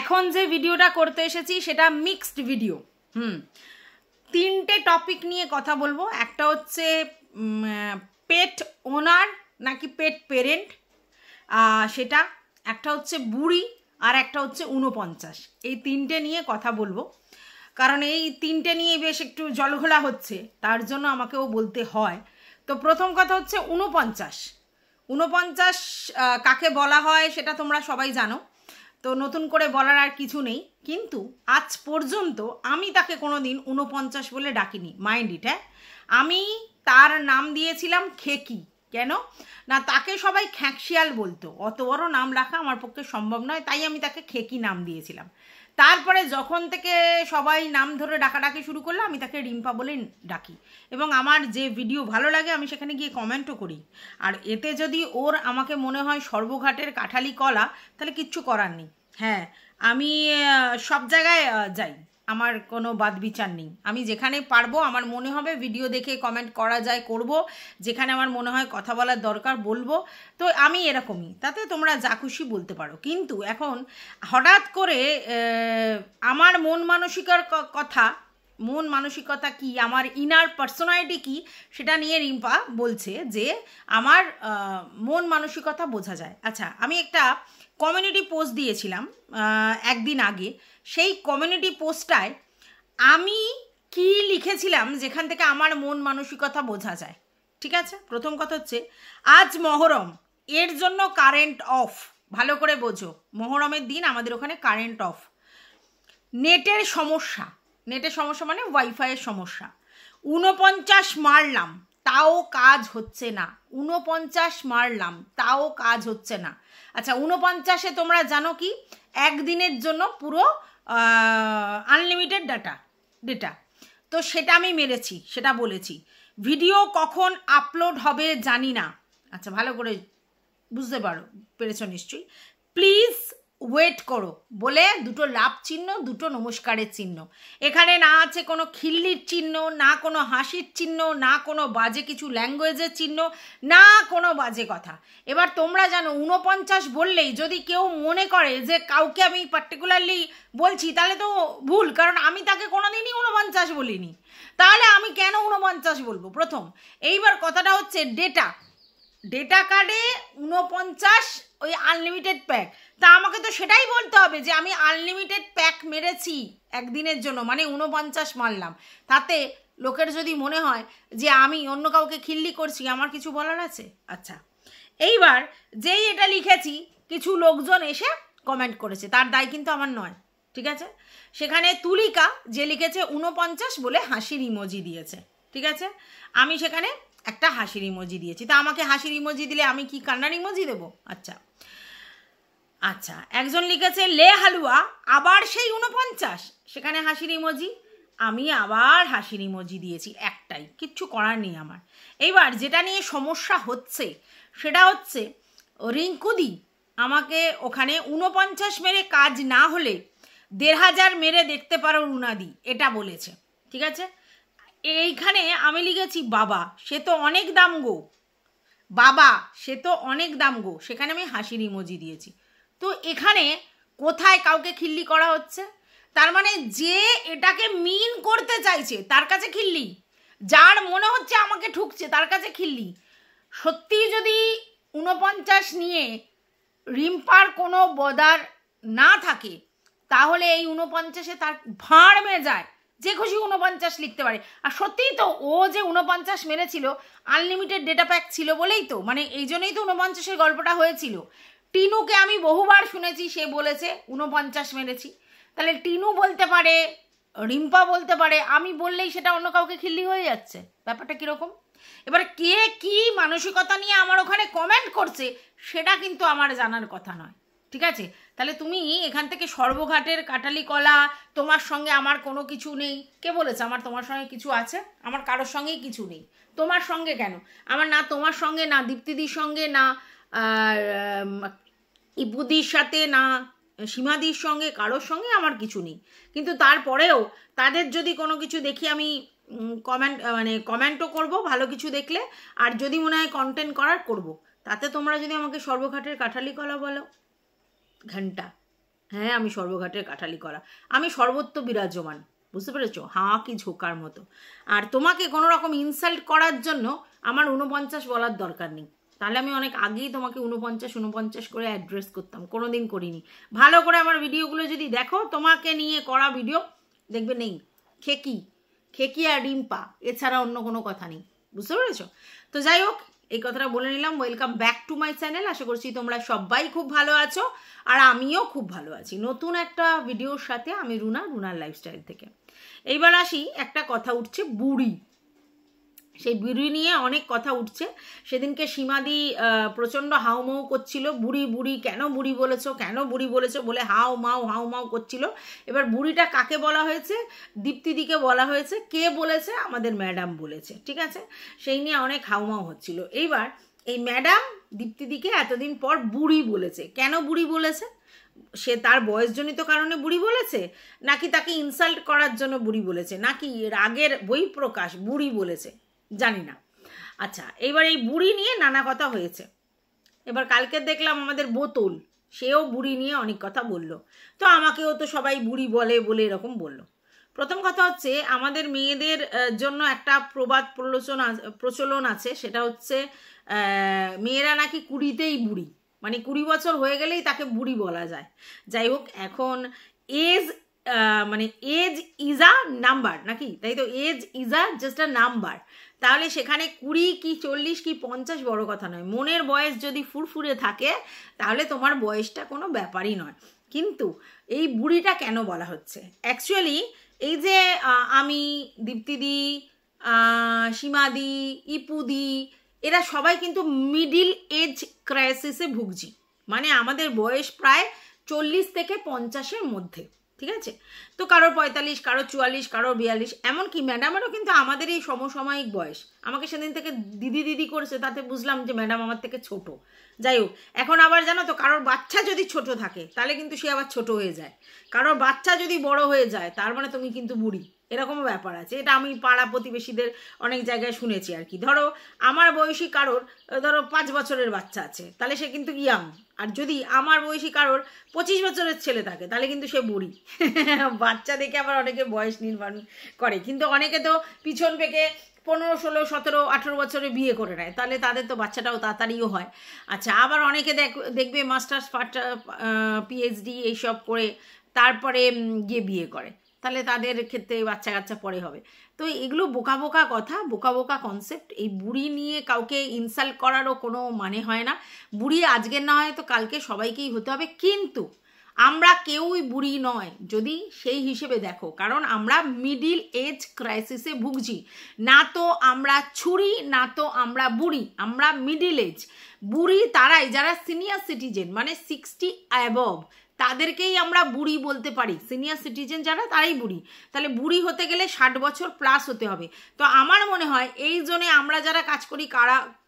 এখন যে ভিডিওটা করতে এসেছি সেটা মিক্সড ভিডিও। তিনটে টপিক নিয়ে কথা বলবো। একটা হচ্ছে পেট ওনার নাকি পেট পেরেন্ট, সেটা একটা হচ্ছে বুড়ি, আর একটা হচ্ছে 49। এই তিনটে নিয়ে কথা বলবো, কারণ এই তিনটে নিয়ে বেশ একটু জলঘোলা হচ্ছে, তার জন্য আমাকেও বলতে হয়। তো প্রথম কথা হচ্ছে 49। 49 কাকে বলা হয় সেটা তোমরা সবাই জানো, তো নতুন করে বলার আর কিছু নেই। কিন্তু আজ পর্যন্ত আমি তাকে কোনো দিন 49 বলে ডাকিনি, মাইন্ড ইট। হ্যাঁ, আমি তার নাম দিয়েছিলাম খেকি। কেন না, তাকে সবাই খ্যাঁকশিয়াল বলতো, অত বড় নাম রাখা আমার পক্ষে সম্ভব নয়, তাই আমি তাকে খেকি নাম দিয়েছিলাম। তারপরে যখন থেকে সবাই নাম ধরে ডাকাডাকি শুরু করলো, আমি তাকে রিম্পা বলে ডাকি, এবং আমার যে ভিডিও ভালো লাগে আমি সেখানে গিয়ে কমেন্টও করি। আর এতে যদি ওর আমাকে মনে হয় সর্বঘাটের কাঠালি কলা, তাহলে কিচ্ছু করার নেই। হ্যাঁ, আমি সব জায়গায় যাই, আমার কোনো বাদ বিচার নেই। আমি যেখানে পারবো, আমার মনে হবে ভিডিও দেখে কমেন্ট করা যায় করব, যেখানে আমার মনে হয় কথা বলার দরকার বলবো। তো আমি এরকমই, তাতে তোমরা যা খুশি বলতে পারো। কিন্তু এখন হঠাৎ করে আমার মন মানসিকতা কি, আমার ইনার পার্সোনালিটি কি, সেটা নিয়ে রিম্পা বলছে যে আমার মন মানসিকতা বোঝা যায়। আচ্ছা, আমি একটা কমিউনিটি পোস্ট দিয়েছিলাম একদিন আগে। সেই কমিউনিটি পোস্টটায় আমি কি লিখেছিলাম যেখান থেকে আমার মন মানসিকতা বোঝা যায়। ঠিক আছে, প্রথম কথা হচ্ছে আজ মহরম, এর জন্য কারেন্ট অফ। ভালো করে বোঝো, মহরমের দিন আমাদের ওখানে কারেন্ট অফ। নেটের সমস্যা মানে ওয়াইফাইয়ের সমস্যা। 49 মারলাম তাও কাজ হচ্ছে না, 49 মারলাম তাও কাজ হচ্ছে না। আচ্ছা, 49-এ তোমরা জানো কি, একদিনের জন্য পুরো আনলিমিটেড ডেটা। তো সেটা আমি মেরেছি, সেটা বলেছি। ভিডিও কখন আপলোড হবে জানি না। আচ্ছা, ভালো করে বুঝতে পেরেছো নিশ্চয়ই। প্লিজ ওয়েট করো বলে দুটো লাভ চিহ্ন, দুটো নমস্কারের চিহ্ন। এখানে না আছে কোনো খিল্লির চিহ্ন, না কোনো হাসির চিহ্ন, না কোনো বাজে কিছু ল্যাঙ্গুয়েজের চিহ্ন, না কোনো বাজে কথা। এবার তোমরা জানো 49 বললেই যদি কেউ মনে করে যে কাউকে আমি পার্টিকুলারলি বলছি, তাহলে তো ভুল, কারণ আমি তাকে কোনোদিনই 49 বলিনি। তাহলে আমি কেন 49 বলবো প্রথম? এইবার কথাটা হচ্ছে ডেটা কার্ডে 49 ওই আনলিমিটেড প্যাক। তা আমাকে তো সেটাই বলতে হবে যে আমি আনলিমিটেড প্যাক মেরেছি একদিনের জন্য, মানে 49 মারলাম। তাতে লোকের যদি মনে হয় যে আমি অন্য কাউকে খিল্লি করছি, আমার কিছু বলার আছে? আচ্ছা, এইবার যেই এটা লিখেছি, কিছু লোকজন এসে কমেন্ট করেছে, তার দায় কিন্তু আমার নয়। ঠিক আছে, সেখানে তুলিকা যে লিখেছে 49 বলে হাসির ইমোজি দিয়েছে। ঠিক আছে, আমি সেখানে একটা হাসির ইমোজি দিয়েছি। তা আমাকে হাসির ইমোজি দিলে আমি কি কান্নার ইমোজি দেবো? আচ্ছা, একজন লিখেছে লে হালুয়া, আবার সেই 49, সেখানে হাসির ইমোজি, আমি আবার হাসির ইমোজি দিয়েছি। একটাই, কিচ্ছু করার নেই আমার। এইবার যেটা নিয়ে সমস্যা হচ্ছে সেটা হচ্ছে রিঙ্কুদি আমাকে ওখানে 49 মেরে কাজ না হলে 1500 মেরে দেখতে পারো রুনাদি, এটা বলেছে। ঠিক আছে, এইখানে আমি লিখেছি বাবা সে তো অনেক দাম গো, সেখানে আমি হাসির ইমোজি দিয়েছি। তো এখানে কোথায় কাউকে খিল্লি করা হচ্ছে? তার মানে যে এটাকে মিন করতে চাইছে তার কাছে খিল্লি, যার মনে হচ্ছে আমাকে ঠুকছে তার কাছে খিল্লি। সত্যি যদি 49 নিয়ে রিম্পার কোনো বদার না থাকে, তাহলে এই 49-এ তার ভাঁড় মেয়ে যায়, যে খুশি 49 লিখতে পারে। আর সত্যিই তো ও যে 49 মেরেছিল আনলিমিটেড ডেটা প্যাক ছিল বলেই তো, মানে এই জন্যই তো 49-এর গল্পটা হয়েছিল। টিনুকে আমি বহুবার শুনেছি, সে বলেছে 49 মেরেছি। তাহলে টিনু বলতে পারে, রিম্পা বলতে পারে, আমি বললেই সেটা অন্য কাউকে খিল্লি হয়ে যাচ্ছে। ব্যাপারটা কীরকম? এবার কে কি মানসিকতা নিয়ে আমার ওখানে কমেন্ট করছে সেটা কিন্তু আমার জানার কথা নয়। ঠিক আছে, তাহলে তুমি এখান থেকে সর্বঘাটের কাটালি কলা, তোমার সঙ্গে আমার কোনো কিছু নেই। কে বলেছে আমার তোমার সঙ্গে কিছু আছে? আমার কারোর সঙ্গেই কিছু নেই। তোমার সঙ্গে কেন? আমার না তোমার সঙ্গে, না দীপ্তিদির সঙ্গে, না ইপুদির সাথে, না সীমাদির সঙ্গে, কারোর সঙ্গে আমার কিছু নেই। কিন্তু তারপরেও তাদের যদি কোনো কিছু দেখি আমি কমেন্টও করব ভালো কিছু দেখলে, আর যদি মনে হয় কন্টেন্ট করার করব। তাতে তোমরা যদি আমাকে সর্বঘাটের কাঠালি কলা বলো, ঘন্টা, হ্যাঁ আমি সর্বঘাটের কাঠালি করা, আমি সর্বত্র বিরাজমান, বুঝতে পেরেছো, হাঁ কি ঝোঁকার মতো। আর তোমাকে কোনো রকম ইনসাল্ট করার জন্য আমার 49 বলার দরকার নেই, তাহলে আমি অনেক আগেই তোমাকে 49 করে অ্যাড্রেস করতাম, কোনোদিন করিনি। ভালো করে আমার ভিডিওগুলো যদি দেখো, তোমাকে নিয়ে করা ভিডিও দেখবে নেই, খেকি আর রিম্পা এছাড়া অন্য কোনো কথা নেই, বুঝতে পেরেছো। তো যাই হোক, এই কথাটা বলে নিলাম। Welcome back to my channel. আশা করছি তোমরা সবাই খুব ভালো আছো, আর আমিও খুব ভালো আছি নতুন একটা ভিডিওর সাথে। আমি রুনার লাইফস্টাইল থেকে। এইবার আসি, একটা কথা উঠছে বুড়ি, সেই বুড়ি নিয়ে অনেক কথা উঠছে। সেদিনকে সীমাদি প্রচণ্ড হাউমাউ করছিল, বুড়ি কেন বুড়ি বলেছো বলে হাউ মাউ করছিল। এবার বুড়িটা কাকে বলা হয়েছে? দীপ্তিদিকে বলা হয়েছে। কে বলেছে? আমাদের ম্যাডাম বলেছে, ঠিক আছে। সেই নিয়ে অনেক হাউমাউ হচ্ছিল। এইবার এই ম্যাডাম দীপ্তিদিকে এতদিন পর বুড়ি বলেছে। কেন বুড়ি বলেছে? সে তার বয়সজনিত কারণে বুড়ি বলেছে, নাকি তাকে ইনসাল্ট করার জন্য বুড়ি বলেছে, নাকি রাগের বহিঃপ্রকাশ বুড়ি বলেছে, জানি না। আচ্ছা, এবার এই বুড়ি নিয়ে নানা কথা হয়েছে। এবার কালকে দেখলাম আমাদের বোতল, সেও বুড়ি নিয়ে অনেক কথা বলল। তো আমাকেও তো সবাই বুড়ি বলে এরকম বলল। প্রথম কথা হচ্ছে, আমাদের মেয়েদের জন্য একটা প্রবাদ প্রচলন আছে, সেটা হচ্ছে মেয়েরা নাকি 20তেই বুড়ি, মানে 20 বছর হয়ে গেলেই তাকে বুড়ি বলা যায়। যাই হোক, এখন এজ মানে এজ ইজ আ নাম্বার নাকি, তাই তো, age is a just a number. তাহলে সেখানে 20 কি 40 কি 50 বড় কথা নয়। মনের বয়স যদি ফুরফুরে থাকে তাহলে তোমার বয়সটা কোনো ব্যাপারই নয়। কিন্তু এই বুড়িটা কেন বলা হচ্ছে? অ্যাকচুয়ালি এই যে আমি, দীপ্তিদি, সীমাদি, ইপুদি, এরা সবাই কিন্তু মিডিল এজ ক্রাইসিসে ভুগছি। মানে আমাদের বয়স প্রায় 40 থেকে 50-এর মধ্যে, ঠিক আছে। তো কারোর 45, কারোর 44, কারোর 42, এমনকি ম্যাডামেরও কিন্তু আমাদের এই সমসাময়িক বয়স। আমাকে সেদিন থেকে দিদি করেছে, তাতে বুঝলাম যে ম্যাডাম আমার থেকে ছোট। যাই হোক, এখন আবার জানো তো, কারোর বাচ্চা যদি ছোট থাকে তাহলে কিন্তু সে আবার ছোট হয়ে যায়, কারোর বাচ্চা যদি বড় হয়ে যায় তার মানে তুমি কিন্তু বুড়ি, এরকমও ব্যাপার আছে। এটা আমি পাড়া প্রতিবেশীদের অনেক জায়গায় শুনেছি আর কি। ধরো আমার বয়সী কারোর 5 বছরের বাচ্চা আছে, তাহলে সে কিন্তু ইয়াং। আর যদি আমার বয়সী কারোর 25 বছরের ছেলে থাকে তাহলে কিন্তু সে বুড়ি। বাচ্চা দেখে আবার অনেকে বয়স নির্মাণ করে, কিন্তু অনেকে তো পিছন পেকে 15, 16, 17, 18 বছরে বিয়ে করে নেয়, তাহলে তাদের তো বাচ্চাটাও তাড়াতাড়িও হয়। আচ্ছা, আবার অনেকে দেখবে মাস্টার্স পিএইচডি এইসব করে তারপরে গিয়ে বিয়ে করে, তাহলে তাদের ক্ষেত্রে বাচ্চা কাচ্চা পরে হবে। তো এগুলো বোকা কথা, বোকা কনসেপ্ট। এই বুড়ি নিয়ে কাউকে ইনসাল্ট করারও কোনো মানে হয় না। বুড়ি আজকের না হয় তো কালকে সবাইকেই হতে হবে, কিন্তু আমরা কেউই বুড়ি নয় যদি সেই হিসেবে দেখো, কারণ আমরা মিডিল এজ ক্রাইসিসে ভুগছি। না তো আমরা ছুরি, না তো আমরা বুড়ি, আমরা মিডিল এজ। বুড়ি তারাই যারা সিনিয়র সিটিজেন, মানে 60 অ্যাবভ, তাদেরকেই আমরা বুড়ি বলতে পারি। সিনিয়র সিটিজেন যারা, তারাই বুড়ি। তাহলে বুড়ি হতে গেলে 60 বছর প্লাস হতে হবে। তো আমার মনে হয় এই জন্যে আমরা যারা কাজ করি,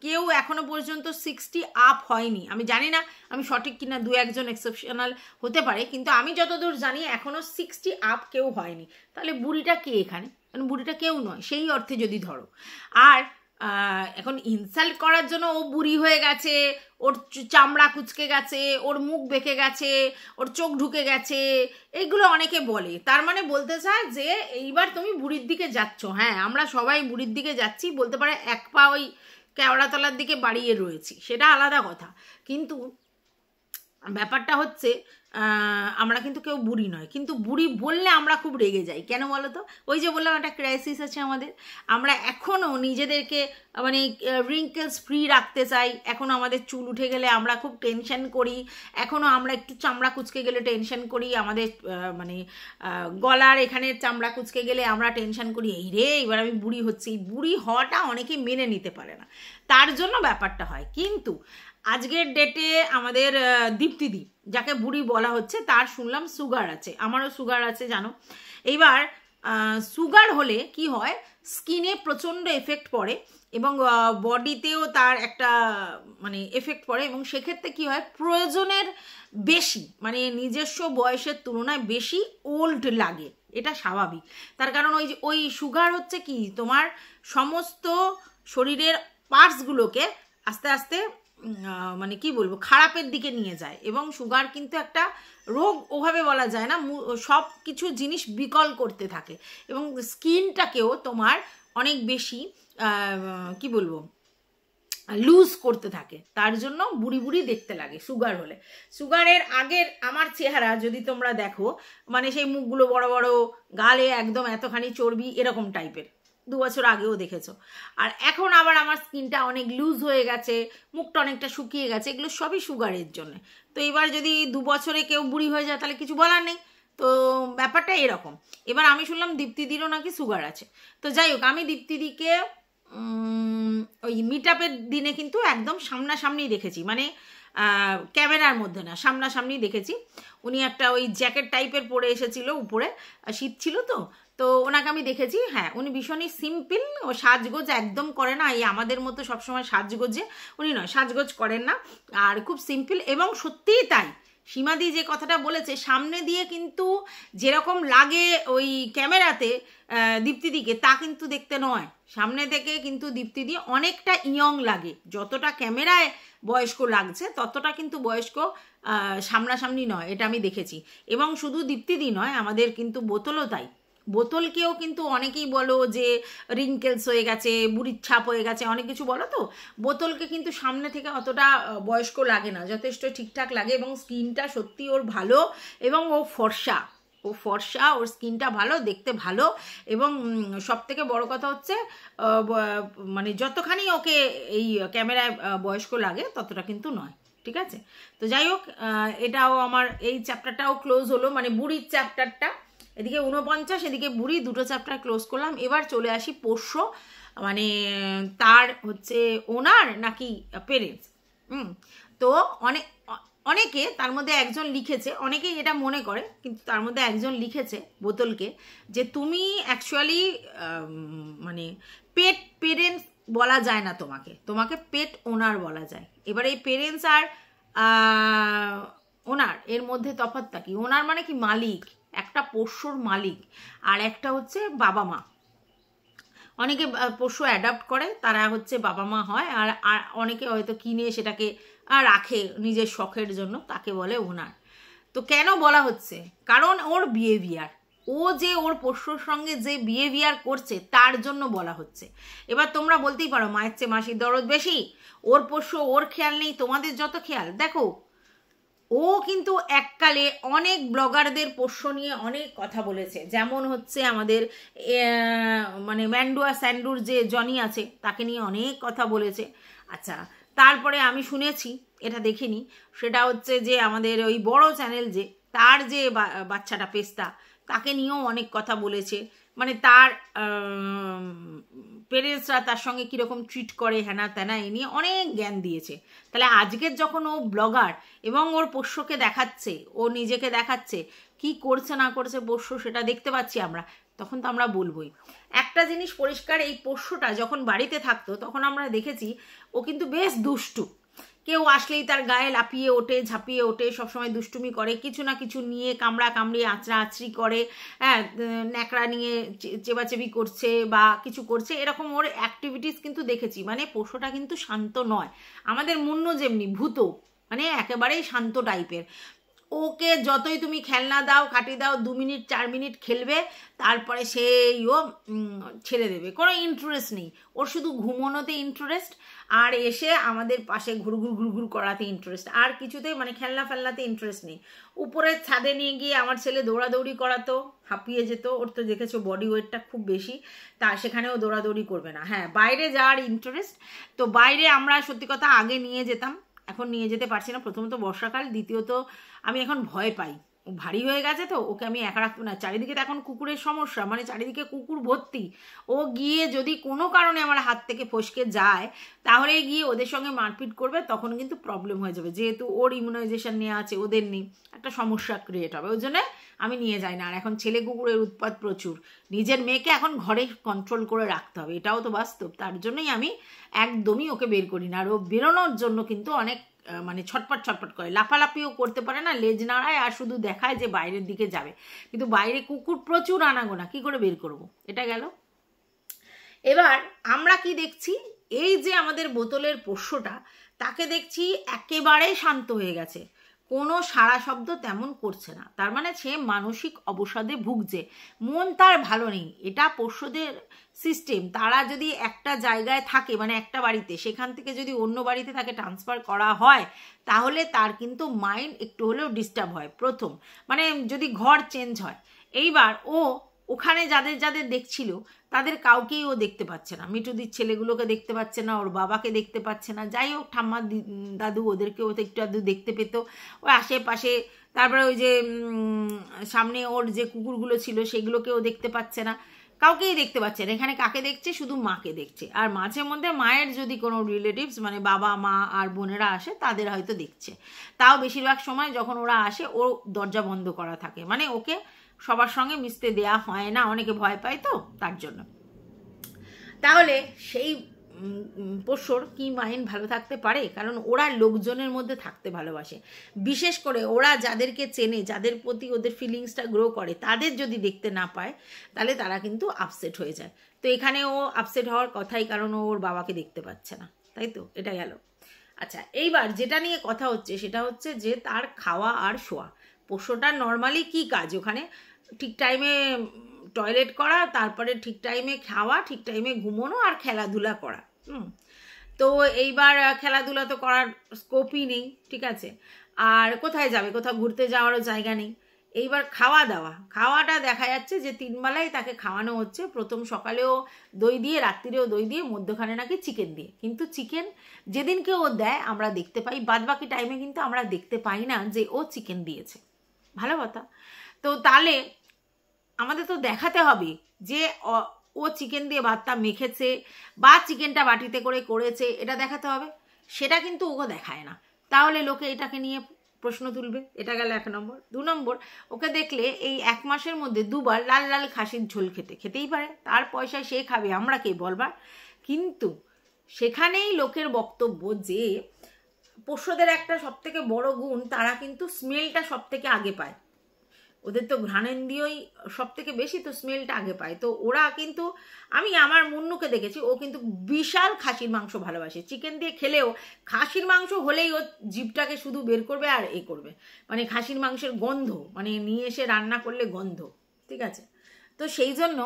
কেউ এখনো পর্যন্ত 60 আপ হয়নি। আমি জানি না আমি সঠিক কিনা, 2-1 এক্সেপশনাল হতে পারে, কিন্তু আমি যতদূর জানি এখনো 60 আপ কেউ হয়নি। তাহলে বুড়িটা কে এখানে? মানে বুড়িটা কেউ নয় সেই অর্থে যদি ধরো। আর এখন ইনসাল্ট করার জন্য ও বুড়ি হয়ে গেছে, ওর চামড়া কুচকে গেছে, ওর মুখ বেঁকে গেছে, ওর চোখ ঢুকে গেছে, এইগুলো অনেকে বলে। তার মানে বলতে চায় যে এইবার তুমি বুড়ির দিকে যাচ্ছ। হ্যাঁ, আমরা সবাই বুড়ির দিকে যাচ্ছি, বলতে পারে এক পা ওই কেওড়াতলার দিকে বাড়িয়ে রয়েছি, সেটা আলাদা কথা। কিন্তু ব্যাপারটা হচ্ছে আমরা কিন্তু কেউ বুড়ি নয়, কিন্তু বুড়ি বললে আমরা খুব রেগে যাই। কেন বলো তো? ওই যে বললাম একটা ক্রাইসিস আছে আমাদের। আমরা এখনও নিজেদেরকে মানে রিঙ্কেলস ফ্রি রাখতে চাই। এখনও আমাদের চুল উঠে গেলে আমরা খুব টেনশন করি, এখনও আমরা একটু চামড়া কুচকে গেলে টেনশন করি, আমাদের মানে গলার এখানে চামড়া কুচকে গেলে আমরা টেনশন করি, এই রে এবার আমি বুড়ি হচ্ছি। এই বুড়ি হওয়াটা অনেকে মেনে নিতে পারে না, তার জন্য ব্যাপারটা হয়। কিন্তু আজকের ডেটে আমাদের দীপ্তিদি, যাকে বুড়ি বলা হচ্ছে, তার শুনলাম সুগার আছে। আমারও সুগার আছে জানো। এইবার সুগার হলে কি হয়, স্কিনে প্রচণ্ড এফেক্ট পড়ে এবং বডিতেও তার একটা মানে এফেক্ট পড়ে, এবং সেক্ষেত্রে কি হয়, প্রয়োজনের বেশি, মানে নিজস্ব বয়সের তুলনায় বেশি ওল্ড লাগে। এটা স্বাভাবিক। তার কারণ ওই সুগার হচ্ছে কি, তোমার সমস্ত শরীরের পার্টসগুলোকে আস্তে আস্তে মানে কি বলবো খারাপের দিকে নিয়ে যায়। এবং সুগার কিন্তু একটা রোগ ওভাবে বলা যায় না, সব কিছু জিনিস বিকল করতে থাকে এবং স্কিনটাকেও তোমার অনেক বেশি কি বলবো লুজ করতে থাকে, তার জন্য বুড়ি বুড়ি দেখতে লাগে সুগার হলে। সুগারের আগের আমার চেহারা যদি তোমরা দেখো, মানে সেই মুখগুলো বড় বড়, গালে একদম এতখানি চর্বি, এরকম টাইপের 2 বছর আগেও দেখেছো। আর এখন আবার আমার স্কিনটা অনেক লুজ হয়ে গেছে, মুখটা অনেকটা শুকিয়ে গেছে, এগুলো সবই সুগারের জন্য। তো এবার যদি 2 বছরে কেউ বুড়ি হয়ে যায় তাহলে কিছু বলার নেই। তো ব্যাপারটা এরকম। এবার আমি শুনলাম দীপ্তিদিরও নাকি সুগার আছে। তো যাই হোক, আমি দীপ্তিদিকে ওই মিট আপের দিনে কিন্তু একদম সামনাসামনি দেখেছি, মানে ক্যামেরার মধ্যে না, সামনাসামনি দেখেছি। উনি একটা ওই জ্যাকেট টাইপের পরে এসেছিল উপরে, শীত ছিল তো, তো ওনাকে আমি দেখেছি। হ্যাঁ, উনি ভীষণই সিম্পল, ও সাজগোজ একদম করে না, এই আমাদের মতো সবসময় সাজগোজে উনি নয়, সাজগোজ করেন না, আর খুব সিম্পল। এবং সত্যিই তাই, সীমাদি যে কথাটা বলেছে, সামনে দিয়ে কিন্তু যেরকম লাগে ওই ক্যামেরাতে দীপ্তিদিকে, তা কিন্তু দেখতে নয়, সামনে থেকে কিন্তু দীপ্তিদি অনেকটা ইয়ং লাগে। যতটা ক্যামেরায় বয়স্ক লাগছে ততটা কিন্তু বয়স্ক সামনাসামনি নয়, এটা আমি দেখেছি। এবং শুধু দীপ্তিদি নয়, আমাদের কিন্তু বোতলও তাই। বোতলকেও কিন্তু অনেকেই বলো যে রিঙ্কেলস হয়ে গেছে, বুড়ির ছাপ হয়ে গেছে, অনেক কিছু বলো। তো বোতলকে কিন্তু সামনে থেকে অতটা বয়স্ক লাগে না, যথেষ্ট ঠিকঠাক লাগে। এবং স্কিনটা সত্যি ওর ভালো, এবং ও ফর্সা, ওর স্কিনটা ভালো, দেখতে ভালো। এবং সব থেকে বড় কথা হচ্ছে মানে যতখানি ওকে এই ক্যামেরায় বয়স্ক লাগে ততটা কিন্তু নয়, ঠিক আছে। তো যাই হোক, এটাও আমার এই চ্যাপ্টারটাও ক্লোজ হলো, মানে বুড়ির চ্যাপ্টারটা। এদিকে 49, এদিকে বুড়ি, দুটো চ্যাপ্টার ক্লোজ করলাম। এবার চলে আসি পোষ্য, মানে তার হচ্ছে ওনার নাকি পেরেন্টস। তো অনেকে, তার মধ্যে একজন লিখেছে, অনেকেই এটা মনে করে, কিন্তু তার মধ্যে একজন লিখেছে বোতলকে, যে তুমি অ্যাকচুয়ালি মানে পেট পেরেন্টস বলা যায় না, তোমাকে পেট ওনার বলা যায়। এবার এই পেরেন্টস আর ওনার এর মধ্যে তফাৎটা কি? ওনার মানে কি মালিক, একটা পোষ্যর মালিক, আর একটা হচ্ছে বাবা মা। অনেকে পোষ্য অ্যাডাপ্ট করে, তারা হচ্ছে বাবা মা হয়, আর অনেকে হয়তো কিনে সেটাকে রাখে নিজের শখের জন্য, তাকে বলে ওনার। তো কেন বলা হচ্ছে? কারণ ওর বিহেভিয়ার, ও যে ওর পোষ্যর সঙ্গে যে বিহেভিয়ার করছে তার জন্য বলা হচ্ছে। এবার তোমরা বলতেই পারো মায়ের চেয়ে মাসির দরদ বেশি, ওর পোষ্য ওর খেয়াল নেই, তোমাদের যত খেয়াল। দেখো, ও কিন্তু এককালে অনেক ব্লগারদের পোষ্য নিয়ে অনেক কথা বলেছে, যেমন হচ্ছে আমাদের মানে ম্যান্ডুয়া স্যান্ডুর যে জনি আছে, তাকে নিয়ে অনেক কথা বলেছে। আচ্ছা, তারপরে আমি শুনেছি, এটা দেখিনি, সেটা হচ্ছে যে আমাদের ওই বড় চ্যানেল যে, তার যে বাচ্চাটা পেস্তা, তাকে নিয়েও অনেক কথা বলেছে, মানে তার পেরেন্টসরা তার সঙ্গে কীরকম ট্রিট করে, হ্যানা ত্যানা, এ নিয়ে অনেক জ্ঞান দিয়েছে। তাহলে আজকের যখন ও ব্লগার এবং ওর পোষ্যকে দেখাচ্ছে, ও নিজেকে দেখাচ্ছে, কি করছে না করছে পোষ্য সেটা দেখতে পাচ্ছি আমরা, তখন তো আমরা বলবোই। একটা জিনিস পরিষ্কার, এই পোষ্যটা যখন বাড়িতে থাকতো তখন আমরা দেখেছি ও কিন্তু বেশ দুষ্টু, কেউ আসলেই তার গায়ে লাফিয়ে ওঠে, ঝাঁপিয়ে ওঠে, সবসময় দুষ্টুমি করে, কিছু না কিছু নিয়ে কামড়া কামড়ি আঁচড়া আঁচড়ি করে, হ্যাঁ, ন্যাকড়া নিয়ে চেবাচেবি করছে বা কিছু করছে, এরকম ওর অ্যাক্টিভিটিস কিন্তু দেখেছি। মানে পোষ্যটা কিন্তু শান্ত নয়, আমাদের মুন্নু যেমনি ভূত, মানে একেবারেই শান্ত টাইপের। ওকে যতই তুমি খেলনা দাও, কাটি দাও, 2 মিনিট 4 মিনিট খেলবে, তারপরে সেই ও ছেড়ে দেবে, কোনো ইন্টারেস্ট নেই ওর, শুধু ঘুমোনোতে ইন্টারেস্ট, আর এসে আমাদের পাশে ঘুরঘুর ঘুরঘুর করাতে ইন্টারেস্ট, আর কিছুতে মানে খেলনা ফেলনাতে ইন্টারেস্ট নেই। উপরের ছাদে নিয়ে গিয়ে আমার ছেলে দৌড়াদৌড়ি করাতো, হাঁপিয়ে যেত, ওর তো দেখেছো বডি ওয়েটটা খুব বেশি, তা সেখানেও দৌড়াদৌড়ি করবে না। হ্যাঁ, বাইরে যাওয়ার ইন্টারেস্ট, তো বাইরে আমরা সত্যি কথা আগে নিয়ে যেতাম, এখন নিয়ে যেতে পারছি না। প্রথমত বর্ষাকাল, দ্বিতীয়ত আমি এখন ভয় পাই, ও ভারী হয়ে গেছে, তো ওকে আমি একা রাখবো না। চারিদিকে তো এখন কুকুরের সমস্যা, মানে চারিদিকে কুকুর ভর্তি, ও গিয়ে যদি কোনো কারণে আমার হাত থেকে ফসকে যায়, তাহলে গিয়ে ওদের সঙ্গে মারপিট করবে, তখন কিন্তু প্রবলেম হয়ে যাবে, যেহেতু ওর ইমিউনাইজেশন নেওয়া আছে, ওদের নেই, একটা সমস্যা ক্রিয়েট হবে, ওই জন্য আমি নিয়ে যাই না। আর এখন ছেলে কুকুরের উৎপাত প্রচুর, নিজের মেয়েকে এখন ঘরে কন্ট্রোল করে রাখতে হবে, এটাও তো বাস্তব, তার জন্যই আমি একদমই ওকে বের করি না। আর ও বেরোনোর জন্য কিন্তু অনেক মানে ছটপট ছটপট করে, লাফালাফিও করতে পারে না, লেজ নাড়ায়, আর শুধু দেখায় যে বাইরের দিকে যাবে, কিন্তু বাইরে কুকুর প্রচুর আনাগোনা, কি করে বের করব? এটা গেল। এবার আমরা কি দেখছি, এই যে আমাদের বোতলের পোষ্যটা, তাকে দেখছি একেবারে শান্ত হয়ে গেছে, কোনো সাড়া শব্দ তেমন করছে না। তার মানে সে মানসিক অবসাদে ভুগছে, মন তার ভালো নেই। এটা পোষ্যদের সিস্টেম, তারা যদি একটা জায়গায় থাকে মানে একটা বাড়িতে, সেখান থেকে যদি অন্য বাড়িতে তাকে ট্রান্সফার করা হয় তাহলে তার কিন্তু মাইন্ড একটু হলেও ডিস্টার্ব হয় প্রথম, মানে যদি ঘর চেঞ্জ হয়। এইবার ও ওখানে যাদের যাদের দেখছিল তাদের কাউকেই ও দেখতে পাচ্ছে না, মিঠুদির ছেলেগুলোকে দেখতে পাচ্ছে না, ওর বাবাকে দেখতে পাচ্ছে না। যাই হোক ঠাম্মা দাদু ওদেরকে ও তো একটু আধটু দেখতে পেত, ওই আশেপাশে। তারপরে ওই যে সামনে ওর যে কুকুরগুলো ছিল সেগুলোকে ও দেখতে পাচ্ছে না, কাউকেই দেখতে পাচ্ছে না। এখানে কাকে দেখছে? শুধু মাকে দেখছে। আর মাঝে মধ্যে মায়ের যদি কোনো রিলেটিভস মানে বাবা মা আর বোনেরা আসে তাদের হয়তো দেখছে, তাও বেশিরভাগ সময় যখন ওরা আসে ওর দরজা বন্ধ করা থাকে, মানে ওকে সবার সঙ্গে মিশতে দেয়া হয় না, অনেকে ভয় পায় তো তার জন্য। তাহলে সেই পোষ্যর কি মাইন্ড ভালো থাকতে পারে? কারণ ওরা লোকজনের মধ্যে থাকতে ভালোবাসে, বিশেষ করে ওরা যাদেরকে চেনে, যাদের প্রতি ওদের ফিলিংসটা গ্রো করে, তাদের যদি দেখতে না পায় তাহলে তারা কিন্তু আপসেট হয়ে যায়। তো এখানে ও আপসেট হওয়ার কথাই, কারণ ও ওর বাবাকে দেখতে পাচ্ছে না, তাই তো? এটা গেল। আচ্ছা, এইবার যেটা নিয়ে কথা হচ্ছে সেটা হচ্ছে যে তার খাওয়া আর শোয়া। পোষ্যটার নর্মালি কি কাজ ওখানে? ঠিক টাইমে টয়লেট করা, তারপরে ঠিক টাইমে খাওয়া, ঠিক টাইমে ঘুমোনো আর খেলাধুলা করা। তো এইবার খেলাধুলা তো করার স্কোপই নেই, ঠিক আছে? আর কোথায় যাবে? কোথাও ঘুরতে যাওয়ারও জায়গা নেই। এইবার খাওয়া দাওয়া, খাওয়াটা দেখা যাচ্ছে যে 3 বেলায় তাকে খাওয়ানো হচ্ছে। প্রথম সকালেও দই দিয়ে, রাত্রিরেও দই দিয়ে, মধ্যখানে নাকি চিকেন দিয়ে। কিন্তু চিকেন যেদিনকে ও দেয় আমরা দেখতে পাই, বাদবাকি টাইমে কিন্তু আমরা দেখতে পাই না যে ও চিকেন দিয়েছে। ভালো কথা। তো তাহলে আমাদের তো দেখাতে হবে যে ও চিকেন দিয়ে ভাতটা মেখেছে বা চিকেনটা বাটিতে করে করেছে, এটা দেখাতে হবে। সেটা কিন্তু ওকে দেখায় না, তাহলে লোকে এটাকে নিয়ে প্রশ্ন তুলবে। এটা গেল 1 নম্বর। 2 নম্বর, ওকে দেখলে এই 1 মাসের মধ্যে 2 বার লাল লাল খাসির ঝোল খেতেই পারে, তার পয়সায় সে খাবে, আমরা কে বলবার? কিন্তু সেখানেই লোকের বক্তব্য যে পোষ্যদের একটা সবথেকে বড় গুণ, তারা কিন্তু স্মেলটা সবথেকে আগে পায়। ওদের তো ঘ্রাণেন্দ্রিয়ই সব থেকে বেশি, তো স্মেলটা আগে পায়। তো ওরা কিন্তু, আমি আমার মুন্নুকে দেখেছি, ও কিন্তু বিশাল খাসির মাংস ভালোবাসে। চিকেন দিয়ে খেলেও খাসির মাংস হলেই ও জিভটাকে শুধু বের করবে আর করবে, মানে খাসির মাংসের গন্ধ, মানে নিয়ে এসে রান্না করলে গন্ধ, ঠিক আছে? তো সেই জন্য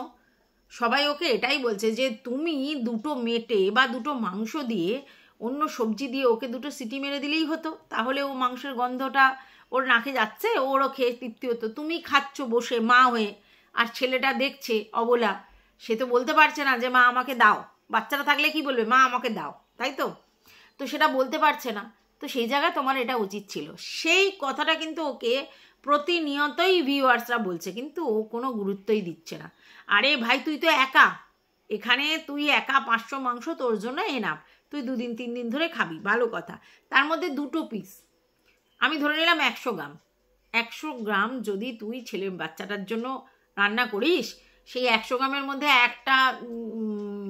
সবাই ওকে এটাই বলছে যে তুমি 2টো মেটে বা 2টো মাংস দিয়ে, অন্য সবজি দিয়ে ওকে 2টো সিটি মেরে দিলেই হতো, তাহলে ও মাংসের গন্ধটা ওর নাকে যাচ্ছে, ওরও খেয়ে তৃপ্তি হতো। তুমি খাচ্ছ বসে মা হয়ে, আর ছেলেটা দেখছে অবলা, সে তো বলতে পারছে না যে মা আমাকে দাও। বাচ্চারা থাকলে কি বলবে? মা আমাকে দাও, তাই তো? তো সেটা বলতে পারছে না। তো সেই জায়গায় তোমার এটা উচিত ছিল। সেই কথাটা কিন্তু ওকে প্রতিনিয়তই ভিউয়ার্সরা বলছে, কিন্তু ও কোনো গুরুত্বই দিচ্ছে না। আরে ভাই, তুই তো একা এখানে, তুই একা 500 মাংস তোর জন্য এনাফ, তুই 2 দিন 3 দিন ধরে খাবি, ভালো কথা। তার মধ্যে 2টো পিস, আমি ধরে নিলাম 100 গ্রাম। 100 গ্রাম যদি তুই ছেলে বাচ্চাটার জন্য রান্না করিস, সেই 100 গ্রামের মধ্যে একটা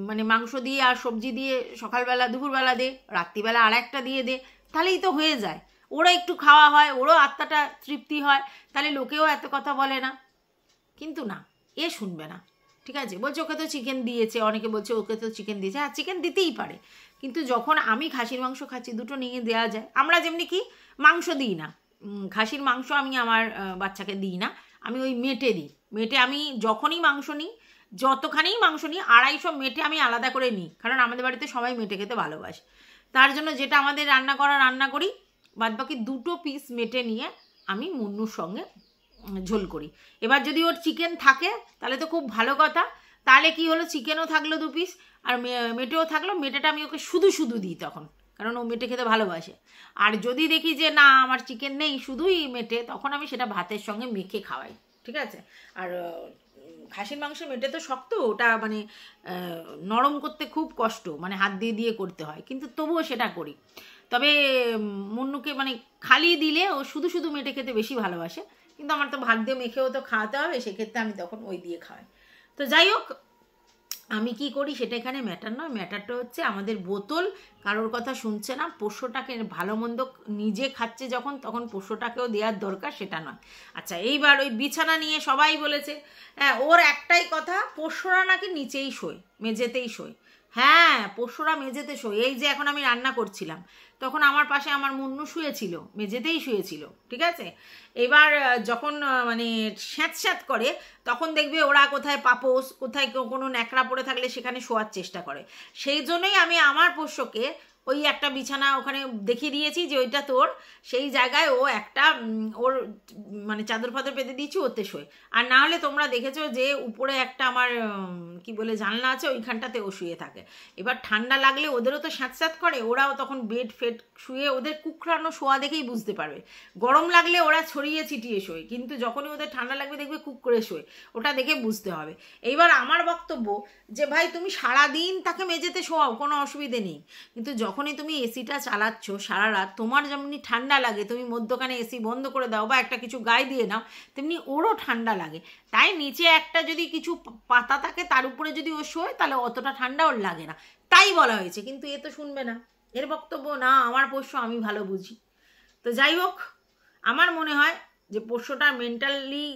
মানে মাংস দিয়ে আর সবজি দিয়ে সকালবেলা দুপুরবেলা দে, রাত্রিবেলা আর একটা দিয়ে দে, তাহলেই তো হয়ে যায়। ওরা একটু খাওয়া হয়, ওরও আত্মাটা তৃপ্তি হয়, তাহলে লোকেও এত কথা বলে না। কিন্তু না, এ শুনবে না, ঠিক আছে? বলছে ওকে তো চিকেন দিয়েছে, অনেকে বলছে ওকে তো চিকেন দিয়েছে। হ্যাঁ, চিকেন দিতেই পারে, কিন্তু যখন আমি খাসির মাংস খাচ্ছি 2টো নিয়ে দেওয়া যায়। আমরা যেমনি কি মাংস দিই না, খাসির মাংস আমি আমার বাচ্চাকে দিই না, আমি ওই মেটে দিই। মেটে আমি যখনই মাংস নিই, যতখানেই মাংস নিই, 250 মেটে আমি আলাদা করে নিই, কারণ আমাদের বাড়িতে সবাই মেটে খেতে ভালোবাসে। তার জন্য যেটা আমাদের রান্না করি, বাদবাকি 2টো পিস মেটে নিয়ে আমি মুন্নুর সঙ্গে ঝোল করি। এবার যদি ওর চিকেন থাকে তাহলে তো খুব ভালো কথা, তাহলে কি হলো, চিকেনও থাকলো 2 পিস আর মেটেও থাকলো। মেটেটা আমি ওকে শুধু শুধু দিই তখন, কারণ ও মেটে খেতে ভালোবাসে। আর যদি দেখি যে না আমার চিকেন নেই, শুধুই মেটে, তখন আমি সেটা ভাতের সঙ্গে মেখে খাওয়াই, ঠিক আছে? আর খাসির মাংস মেটে তো শক্ত, ওটা মানে নরম করতে খুব কষ্ট, মানে হাত দিয়ে দিয়ে করতে হয়, কিন্তু তবুও সেটা করি। তবে মুন্নুকে মানে খালি দিলে ও শুধু শুধু মেটে খেতে বেশি ভালোবাসে, কিন্তু আমার তো ভাত দিয়ে মেখেও তো খাওয়াতে হবে, সেক্ষেত্রে আমি তখন ওই দিয়ে খাওয়াই। তো যাই হোক, আমি কি করি সেটা এখানে ম্যাটার নয়। ম্যাটারটা হচ্ছে আমাদের বোতল কারোর কথা শুনছে না, পোষ্যটাকে ভালো মন্দ নিজে খাচ্ছে যখন, তখন পোষ্যটাকেও দেওয়ার দরকার, সেটা নয়। আচ্ছা, এইবার ওই বিছানা নিয়ে সবাই বলেছে, হ্যাঁ ওর একটাই কথা, পোষ্যরা নাকি নিচেই শোয়, মেঝেতেই শোয়। হ্যাঁ, পোষ্যরা মেঝেতে শোয়। এই যে এখন আমি রান্না করছিলাম, তখন আমার পাশে আমার মুন্নু শুয়েছিল, মেঝেতেই শুয়েছিল, ঠিক আছে। এবার যখন মানে স্যাঁত স্যাঁত করে, তখন দেখবে ওরা কোথায় পাপোস, কোথায় কোনো ন্যাকড়া পড়ে থাকলে সেখানে শোয়ার চেষ্টা করে। সেই জন্যই আমি আমার পোষ্যকে ওই একটা বিছানা ওখানে দেখিয়ে দিয়েছি যে ওইটা তোর, সেই জায়গায় ও একটা ওর মানে চাদর ফাদর পেতে দিয়েছি, ওতে শোয়। আর না হলে তোমরা দেখেছো যে উপরে একটা আমার কি বলে জানলা আছে, ওইখানটাতে ও শুয়ে থাকে। এবার ঠান্ডা লাগলে ওদেরও তো স্যাঁতস্যাঁত করে, ওরাও তখন বেড ফেড শুয়ে, ওদের কুকড়ানো শোয়া দেখেই বুঝতে পারবে। গরম লাগলে ওরা ছড়িয়ে ছিটিয়ে শোয়, কিন্তু যখনই ওদের ঠান্ডা লাগবে দেখবে কুক করে শোয়, ওটা দেখে বুঝতে হবে। এইবার আমার বক্তব্য যে ভাই তুমি সারাদিন তাকে মেঝেতে শোয়াও, কোনো অসুবিধে নেই, কিন্তু যখনই তুমি এসিটা চালাচ্ছ সারা রাত, তোমার যেমনি ঠান্ডা লাগে, তুমি মধ্যখানে এসি বন্ধ করে দাও বা একটা কিছু গায়ে দিয়ে নাও, তেমনি ওরও ঠান্ডা লাগে। তাই নিচে একটা যদি কিছু পাতা থাকে তার উপরে যদি ও শোয়, তাহলে অতটা ঠান্ডা ওর লাগে না, তাই বলা হয়েছে। কিন্তু এ তো শুনবে না, এর বক্তব্য না আমার পোষ্য আমি ভালো বুঝি। তো যাই হোক, আমার মনে হয় যে পোষ্যটা মেন্টালি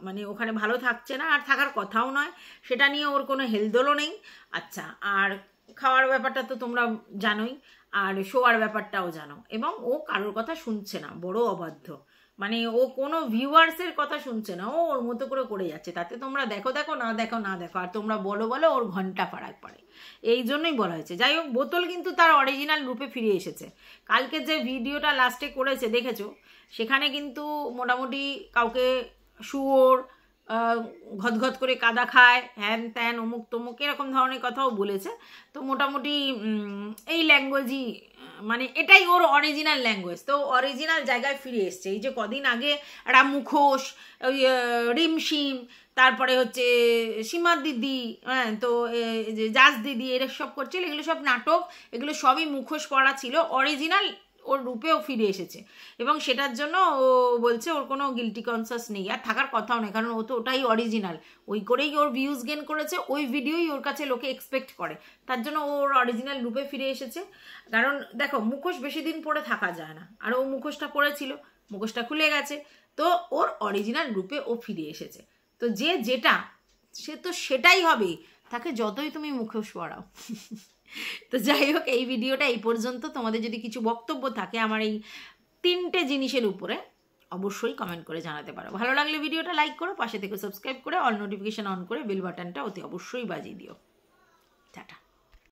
মানে ওখানে ভালো থাকছে না, আর থাকার কথাও নয়, সেটা নিয়ে ওর কোনো হেলদোলও নেই। আচ্ছা, আর খাওয়ার ব্যাপারটা তো তোমরা জানোই, আর শোয়ার ব্যাপারটাও জানো, এবং ও কারোর কথা শুনছে না, বড় অবাধ্য। মানে ও কোনো ভিউয়ার্সের কথা শুনছে না, ও ওর মতো করে যাচ্ছে, তাতে তোমরা দেখো দেখো, না দেখো না দেখো, আর তোমরা বলো বলো, ওর ঘন্টা ফারাক পড়ে। এই জন্যই বলা হয়েছে। যাই হোক, বোতল কিন্তু তার অরিজিনাল রূপে ফিরে এসেছে। কালকে যে ভিডিওটা লাস্টে করেছে দেখেছো, সেখানে কিন্তু মোটামুটি কাউকে শুয়োর, ঘদঘদ করে কাদা খায়, হ্যান ত্যান অমুক তমুক এরকম ধরনের কথাও বলেছে। তো মোটামুটি এই ল্যাঙ্গুয়েজই, মানে এটাই ওর অরিজিনাল ল্যাঙ্গুয়েজ। তো অরিজিনাল জায়গায় ফিরে এসছে। এই যে কদিন আগে একটা মুখোশ, ওই রিমশিম, তারপরে হচ্ছে সীমা দিদি, হ্যাঁ, তো যে জাজ দিদি, এরা সব করছিল, এগুলো সব নাটক, এগুলো সবই মুখোশ পড়া ছিল। অরিজিনাল ওর রূপেও ফিরে এসেছে, এবং সেটার জন্য ও বলছে ওর কোনো গিলটি কনসাস নেই, আর থাকার কথাও নেই, কারণ ও তো ওটাই অরিজিনাল, ওই করেই ওর ভিউজ গেন করেছে, ওই ভিডিওই ওর কাছে লোকে এক্সপেক্ট করে, তার জন্য ওর অরিজিনাল রূপে ফিরে এসেছে। কারণ দেখো, মুখোশ বেশি দিন পরে থাকা যায় না, আর ও মুখোশটা পরেছিল, মুখোশটা খুলে গেছে, তো ওর অরিজিনাল রূপে ও ফিরে এসেছে। তো যে যেটা, সে তো সেটাই হবে, তাকে যতই তুমি মুখোশ পরাও। তো যাই হোক, এই ভিডিওটা এই পর্যন্ত। তোমাদের যদি কিছু বক্তব্য থাকে আমার এই 3টে জিনিসের উপরে, অবশ্যই কমেন্ট করে জানাতে পারো। ভালো লাগলে ভিডিওটা লাইক করো, পাশে থেকে সাবস্ক্রাইব করে অল নোটিফিকেশন অন করে বেল বাটনটা অতি অবশ্যই বাজিয়ে দিও। টাটা।